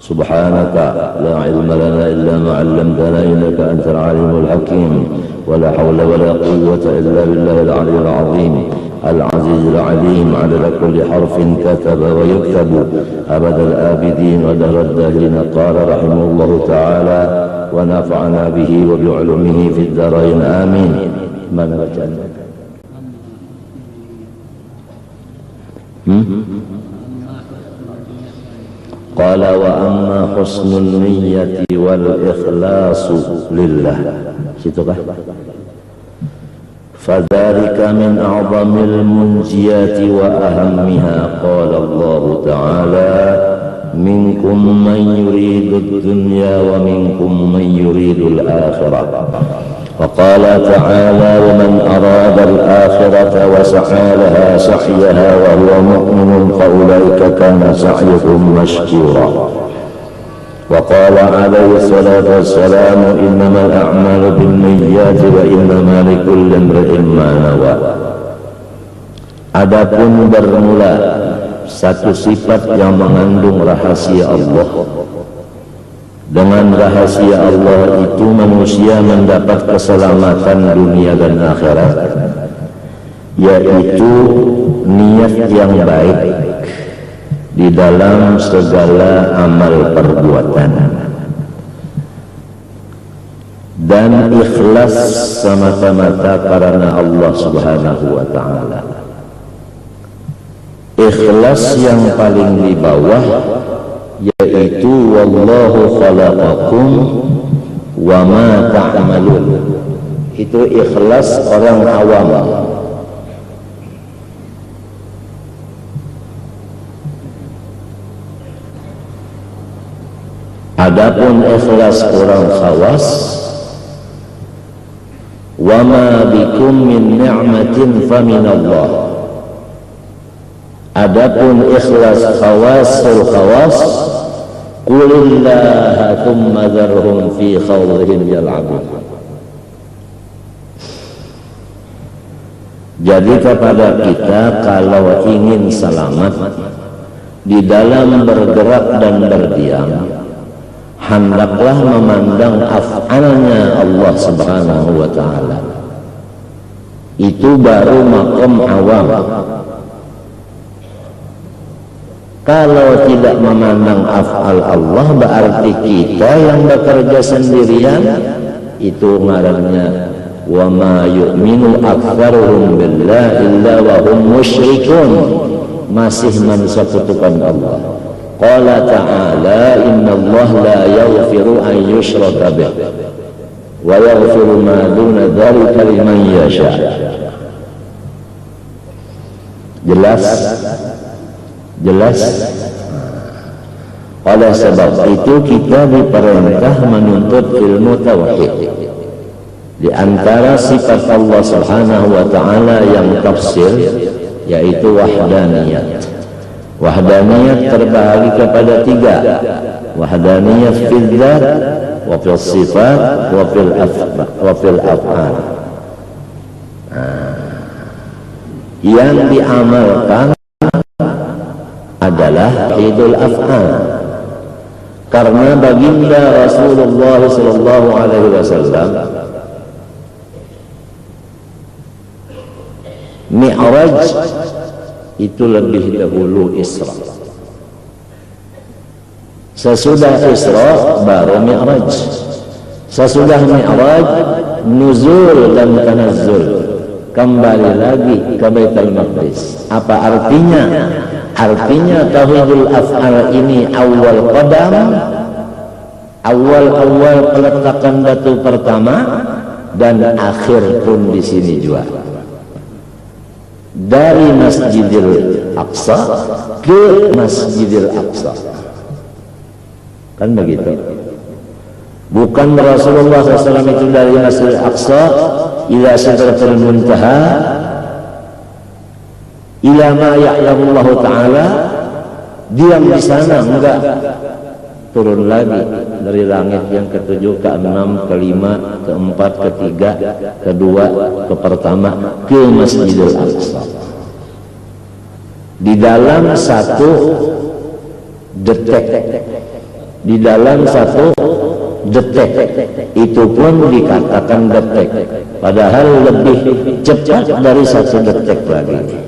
سبحانك لا علم لنا إلا ما علمتنا إنك أنت العليم الحكيم ولا حول ولا قوة إلا بالله العلي العظيم العزيز العليم عدد كل حرف كتب ويكتب أبد الآبدين ودهر الداهرين. قال رحمه الله تعالى ونفعنا به وبعلومه في الدارين آمين. من بجانب قال وأما حسن النية والإخلاص لله فذلك من أعظم المنجيات وأهمها. قال الله تعالى منكم من يريد الدنيا ومنكم من يريد الآخرة. وقال تعالى ومن أراد الآخرة وسعى لها سعيها وهو مؤمن فأولئك كان سعيهم مشكورا. وقال عليه الصلاة والسلام إنما الأعمال بالنيات وإنما لكل امرئ ما نوى. Adapun bermula satu sifat yang mengandung rahasia Allah. Dengan rahasia Allah itu manusia mendapat keselamatan dunia dan akhirat, yaitu niat yang baik di dalam segala amal perbuatan dan ikhlas semata-mata karena Allah Subhanahu wa ta'ala. Ikhlas yang paling di bawah yaitu wallahu khalaqakum wa ma ta'malun. Itu ikhlas orang awam. Adapun ikhlas orang khawas, wa ma bikum min ni'matin fa min Allah. Adapun ikhlas khawasul khawas, qulillaha thumma dharhum fi khawdihim yal'abun. Jadi kepada kita kalau ingin selamat di dalam bergerak dan berdiam, hendaklah memandang af'alnya Allah Subhanahu wa ta'ala. Itu baru maqam awam. Kalau tidak memandang af'al Allah berarti kita yang bekerja sendirian. Itu ngarannya wa ma yu'minu aktsaruhum billahi illa wa hum musyrikun, masih mensekutukan Allah. Qala ta'ala inna Allah la yaghfiru an yushraka bih wa yaghfiru ma duna dzalika liman yasha. Jelas? Jelas? Oleh sebab itu kita diperintah menuntut ilmu tauhid. Di antara sifat Allah Subhanahu wa ta'ala yang tafsir yaitu wahdaniyat. Wahdaniyat terbagi kepada tiga. Wahdaniyat fil dzat wa fil sifat wa fil af'al. Yang diamalkan adalah tauhidul af'al. Karena baginda Rasulullah sallallahu alaihi wasallam Mi'raj itu lebih dahulu Isra. Sesudah Isra baru Mi'raj. Sesudah Mi'raj nuzul dan tanazzul, kembali lagi ke Baitul Maqdis. Apa artinya? Artinya tauhidul af'al ini awal qadam, awal peletakan batu pertama, dan akhir pun di sini juga. Dari Masjidil Aqsa ke Masjidil Aqsa, kan begitu? Bukan Rasulullah SAW itu dari Masjidil Aqsa ila Sidratul Muntaha ila ma ya'lamullahu ta'ala, diam di sana, enggak, turun lagi dari langit yang ketujuh, ke-6, ke-5, ke-4, ke-3, ke-2, ke-pertama ke Masjidil Aqsa. Di dalam satu detik di dalam satu detik, itu pun dikatakan detik, padahal lebih cepat dari satu detik lagi.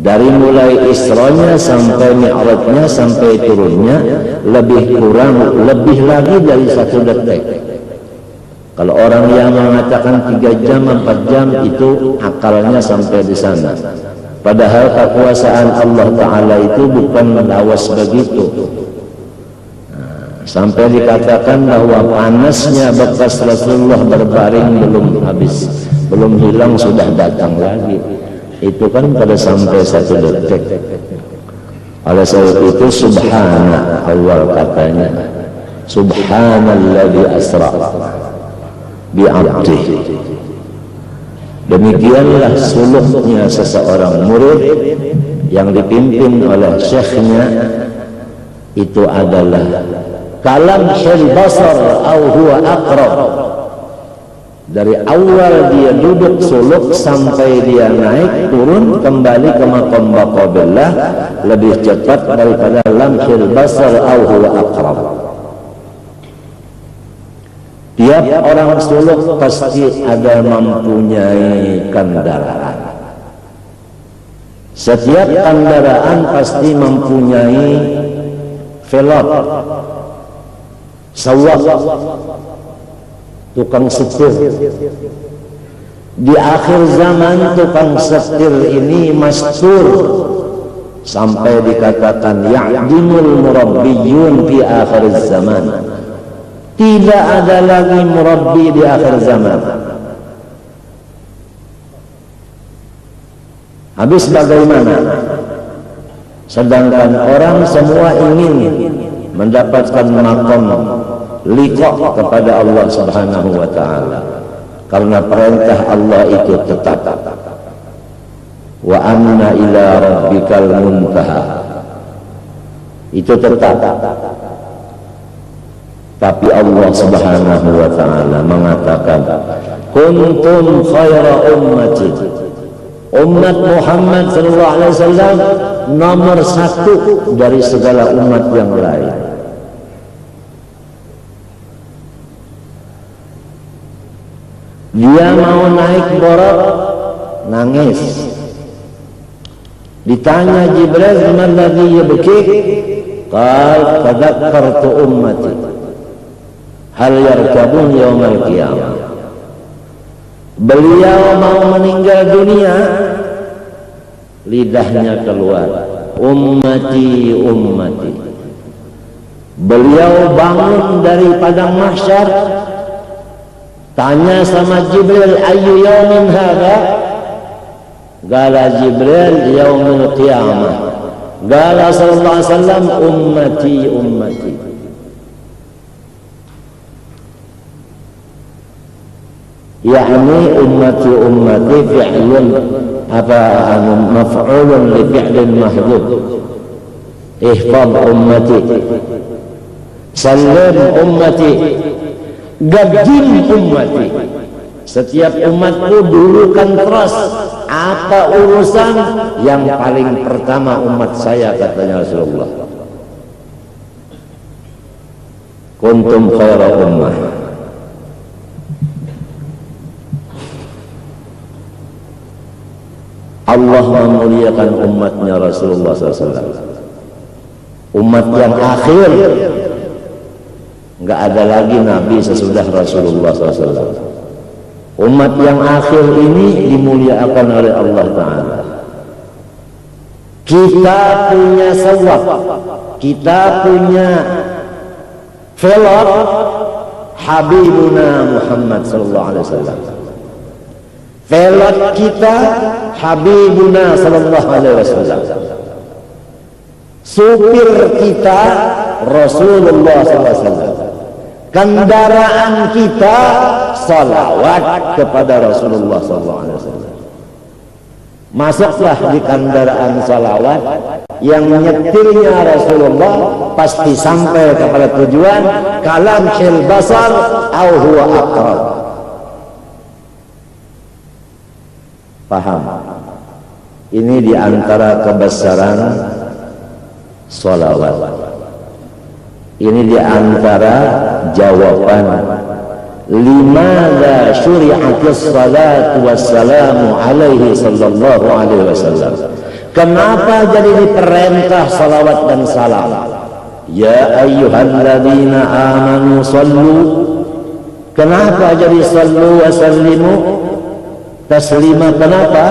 Dari mulai Isra'nya sampai Mi'rajnya sampai turunnya lebih lagi dari satu detik. Kalau orang yang mengatakan 3 jam 4 jam itu akalnya sampai di sana, padahal kekuasaan Allah Ta'ala itu bukan lawas begitu. Sampai dikatakan bahwa panasnya bekas Rasulullah berbaring belum habis, belum hilang sudah datang lagi. Itu kan pada sampai satu detik. Oleh sebab itu subhana awal katanya, subhanalladzi asra bi'abdihi. Demikianlah suluknya seseorang murid yang dipimpin oleh syekhnya, itu adalah kalam syil basar au huwa aqrab. Dari awal dia duduk suluk sampai dia naik turun kembali ke maqam baqabillah lebih cepat daripada lamhil basar au huwa aqrab. Tiap orang suluk pasti ada mempunyai kendaraan. Setiap kendaraan pasti mempunyai velg, sawak, tukang setir. Di akhir zaman tukang setir ini mastur sampai dikatakan ya'dimul murabbiyun fi akhir zaman. Tidak ada lagi murabbi di akhir zaman. Habis bagaimana? Sedangkan orang semua ingin mendapatkan maqam liqa kepada Allah Subhanahu wa ta'ala, karena perintah Allah itu tetap, wa anna ila rabbikal muntaha, itu tetap. Tapi Allah Subhanahu wa ta'ala mengatakan kuntum khaira ummati, umat Muhammad sallallahu alaihi wasallam nomor 1 dari segala umat yang lain. Dia mau naik Buraq, nangis. Ditanya Jibril, "Man ladzi yabkik?" Qal, "Tadakkartu ummati hal yarkabun yaumal qiyamah." Beliau mau meninggal dunia, lidahnya keluar, "Ummati, ummati." Beliau bangun dari padang mahsyar, tanya sama Jibril, "Ayyu yaumin hadha?" Qala Jibril, "Yaumul qiyamah." Qala sallallahu alaihi wasallam, "Ummati, ummati." Yani ummati, ummati fi'lun maf'ulun li fi'lin mahdhuf. Ihfaz ummati, sallim ummati, gajim ummati. Setiap umatku dulukan terus. Apa urusan? Yang paling pertama umat saya, katanya Rasulullah. Kuntum khaira ummah. Allah memuliakan umatnya Rasulullah SAW. Umat yang akhir, nggak ada lagi Nabi sesudah Rasulullah SAW. Umat yang akhir ini dimuliakan oleh Allah Ta'ala. Kita punya sawab, kita punya velg, Habibuna Muhammad sallallahu alaihi wasallam. Velg kita Habibuna sallallahu alaihi wasallam. Supir kita Rasulullah sallallahu alaihi wasallam. Kendaraan kita salawat kepada Rasulullah sallallahu alaihi wasallam. Masuklah di kendaraan salawat, yang nyetirnya Rasulullah, pasti sampai kepada tujuan. Kalam syil basar au huwa aqrab. Paham? Ini diantara kebesaran salawat. Ini diantara jawaban limadza syuri'atis salatu wassalamu alaihi sallallahu alaihi wasallam. Kenapa jadi diperintah salawat dan salam? Ya ayyuhalladzina amanu sallu. Kenapa jadi sallu wa sallimu taslima? Kenapa?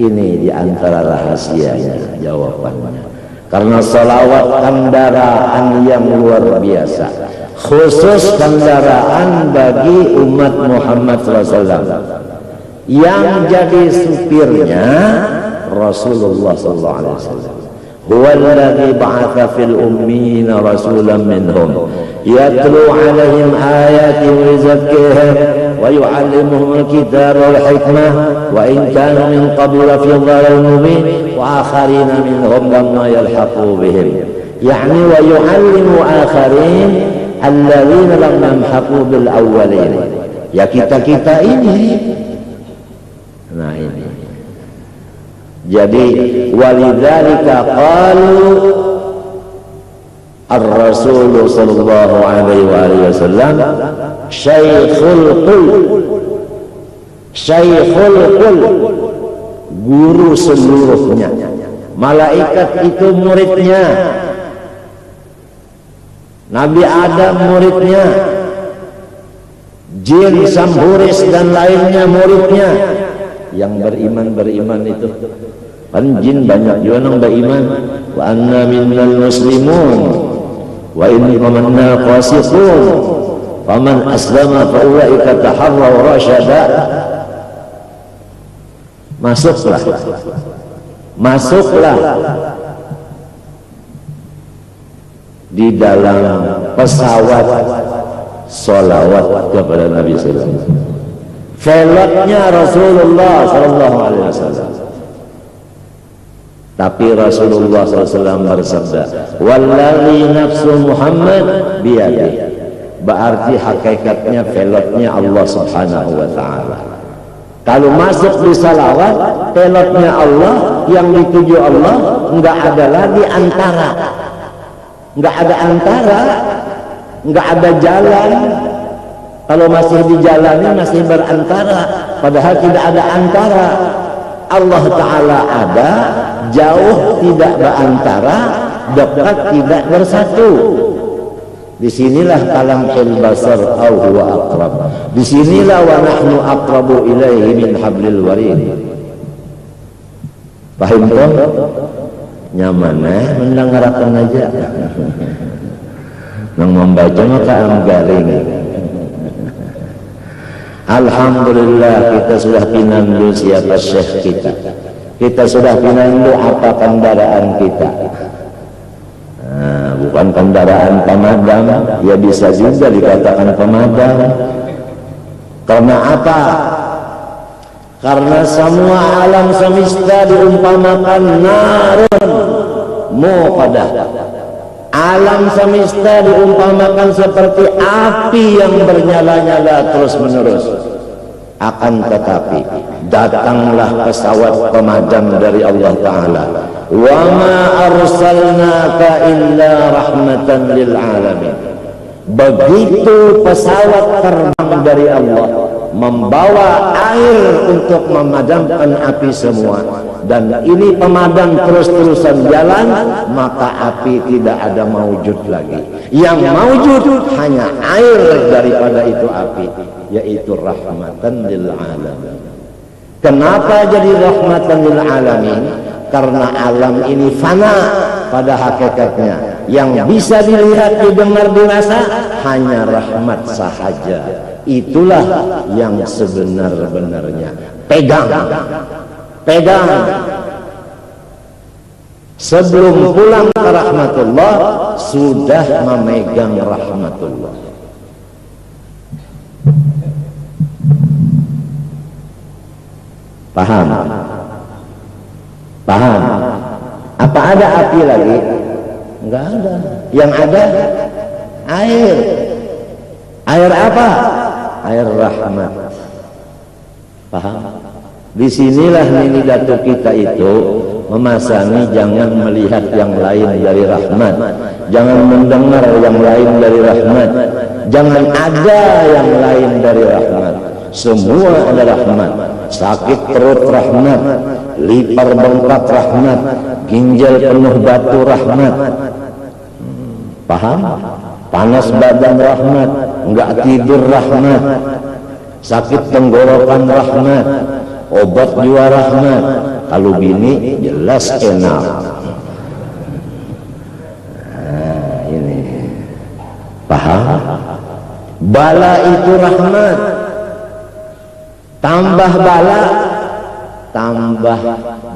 Ini diantara rahasianya jawabannya. Karena salawat kendaraan yang luar biasa, khusus kendaraan bagi umat Muhammad SAW, yang jadi supirnya Rasulullah SAW. Huwallazi ba'atha fil ummiyina rasulan minhum yatlu 'alaihim ayati wa yuzakkihim wa yu'allimuhumul kitaba wal hikmah wa in kanu min qablu fi dhalalin mubin wa akharina minhum lamma yalhaqu bihim, yani wa yu'allimu akharin alladzina lam yalhaqu bil awwalin. Ya kita ini. Nah ini. Jadi walidzalika qalu ar-rasul sallallahu alaihi wasallam syaikhul qul, guru seluruhnya. Malaikat itu muridnya, Nabi Adam muridnya, jin, samhuris dan lainnya muridnya. Yang beriman itu kan jin banyak juga yang beriman. Wa anna minnal muslimun wa inna minna qasitun faman aslama fa ulaika taharraw rasyada. Masuklah di dalam pesawat sholawat kepada Nabi sallallahu alaihi wasallam. Velotnya Rasulullah sallallahu alaihi wasallam. Tapi Rasulullah SAW bersabda, wallazi nafsu Muhammad biyadi. Berarti hakikatnya velotnya Allah Subhanahu wa taala. Kalau masuk di salawat, velotnya Allah, yang dituju Allah, enggak ada lagi antara. Enggak ada antara, enggak ada jalan. Kalau masih dijalani masih berantara, padahal tidak ada antara. Allah Ta'ala ada, jauh tidak berantara, dekat tidak bersatu. Disinilah kalamul basar au huwa aqrab. Disinilah wa nahnu aqrabu ilaihi min hablil warid. Paham toh? Nyaman mendengarkan aja. Nang membaca maka garing. Alhamdulillah kita sudah pinandu siapa syekh kita. Kita sudah pinandu apa kendaraan kita. Nah, bukan kendaraan pemadam, ya bisa juga dikatakan pemadam. Karena apa? Karena semua alam semesta diumpamakan narun muqadah. Alam semesta diumpamakan seperti api yang bernyala-nyala terus-menerus. Akan tetapi datanglah pesawat pemadam dari Allah Ta'ala. Wa ma arsalnaka illa rahmatan lil alamin. Begitu pesawat terbang dari Allah, membawa air untuk memadamkan api semua, dan ini pemadam terus-terusan jalan, maka api tidak ada maujud lagi. Yang maujud hanya air daripada itu api, yaitu rahmatan lil alamin. Kenapa jadi rahmatan lil alamin? Karena alam ini fana pada hakikatnya. Yang bisa dilihat, didengar, dirasa hanya rahmat sahaja. Itulah yang sebenar-benarnya. Pegang. Sebelum pulang ke rahmatullah, sudah memegang rahmatullah. Paham? Apa ada api lagi? Enggak ada. Yang ada air. Air apa? Air rahmat. Paham? Disinilah nini datuk kita itu memasani, jangan melihat yang lain dari rahmat, jangan mendengar yang lain dari rahmat, jangan ada yang lain dari rahmat. Semua ada rahmat. Sakit perut rahmat, lipar bengkak rahmat, ginjal penuh batu rahmat. Paham? Panas badan rahmat, enggak tidur rahmat, sakit tenggorokan rahmat, obat juga rahmat. Kalau bini jelas enak. Nah, ini paham? Bala itu rahmat. Tambah bala, tambah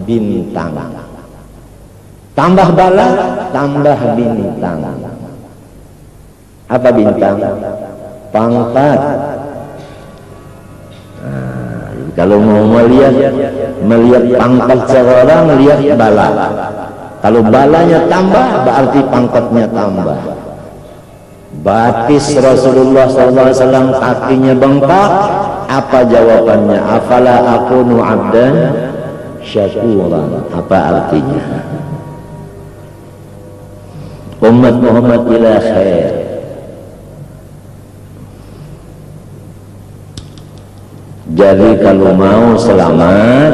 bintang. Tambah bala, tambah bintang. Apa bintang? Pangkat. Nah, kalau mau melihat pangkat seorang, lihat bala. Kalau balanya tambah, berarti pangkatnya tambah. Batis Rasulullah SAW kakinya bengkak. Apa jawabannya? Afala akunu abdan syakuran. Apa artinya? Umat Muhammad ila khair. Jadi kalau mau selamat,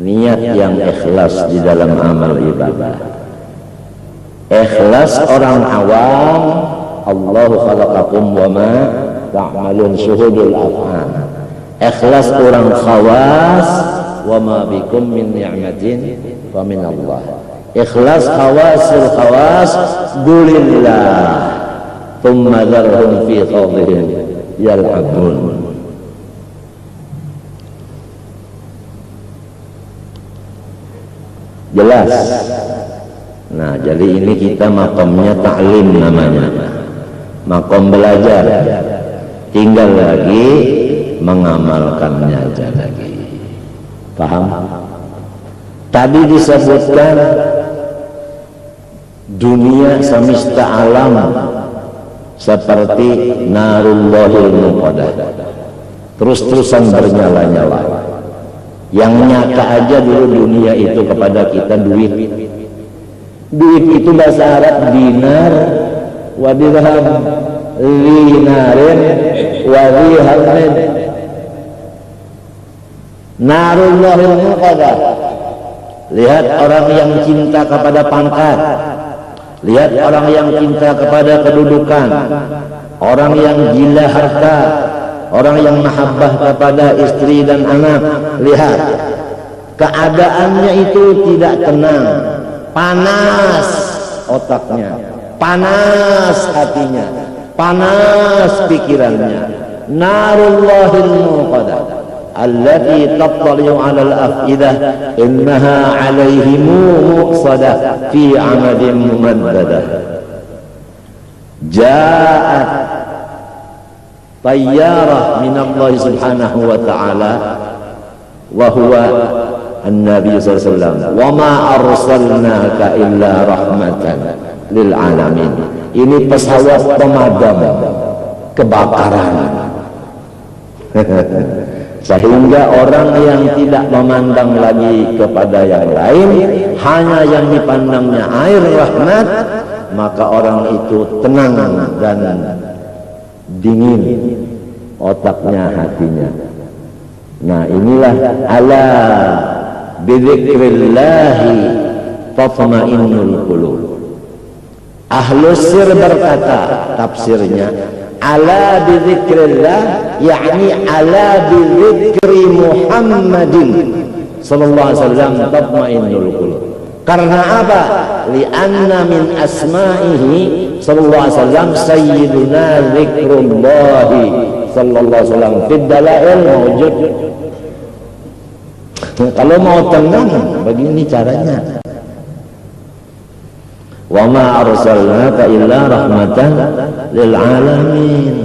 niat yang ikhlas di dalam amal ibadah. Ikhlas orang awam, Allahu khalaqakum wa ma ta'malun, syuhudul af'al. Ikhlas orang khawas, wa ma bikum min ni'matin fa min Allah. Ikhlas khawasul khawas, qulillah thumma dharhum fi khawdihim yal'abun. Jelas. Nah, jadi ini kita makomnya ta'lim namanya, makom belajar. Tinggal lagi mengamalkannya aja lagi. Paham? Tadi disebutkan dunia semesta alam seperti narullahil muqadah, terus-terusan bernyala-nyala. Yang nyata aja dulu dunia itu kepada kita duit. Duit itu bahasa Arab dinar wa dirham, dinarin wa dirhamin. Narullahil muqadah. Lihat orang yang cinta kepada pangkat, lihat orang yang cinta kepada kedudukan, orang yang gila harta, orang yang mahabbah kepada istri dan anak. Lihat keadaannya itu tidak tenang, panas otaknya, panas hatinya, panas pikirannya. Narullahil muqadah allati tattali'u 'alal afidah innaha 'alaihim muqsadah fi 'amadin mumaddadah. Ja'at tayyarah minallahi subhanahu wa ta'ala wa huwa an-nabi sallallahu alaihi wasallam wa ma arsalnaka illa rahmatan lil alamin. Ini pesawat pemadam kebakaran. Sehingga orang yang tidak memandang lagi kepada yang lain, hanya yang dipandangnya air rahmat, maka orang itu tenang dan dingin otaknya, hatinya. Nah, inilah ala bidzikrillahi tatma'innul qulub. Ahlus sir berkata, tafsirnya ala bidzikrillah, yakni ala bidzikri Muhammadin sallallahu alaihi wasallam tatma'innul qulub. Karena apa? Li'anna min asma'ihi sallallahu alaihi wasallam sayyiduna dzikrullahi sallallahu alaihi wasallam fid dalail mawjud. Kalau mau tenang begini caranya. Wa ma arsalnaka illa rahmatan lil alamin.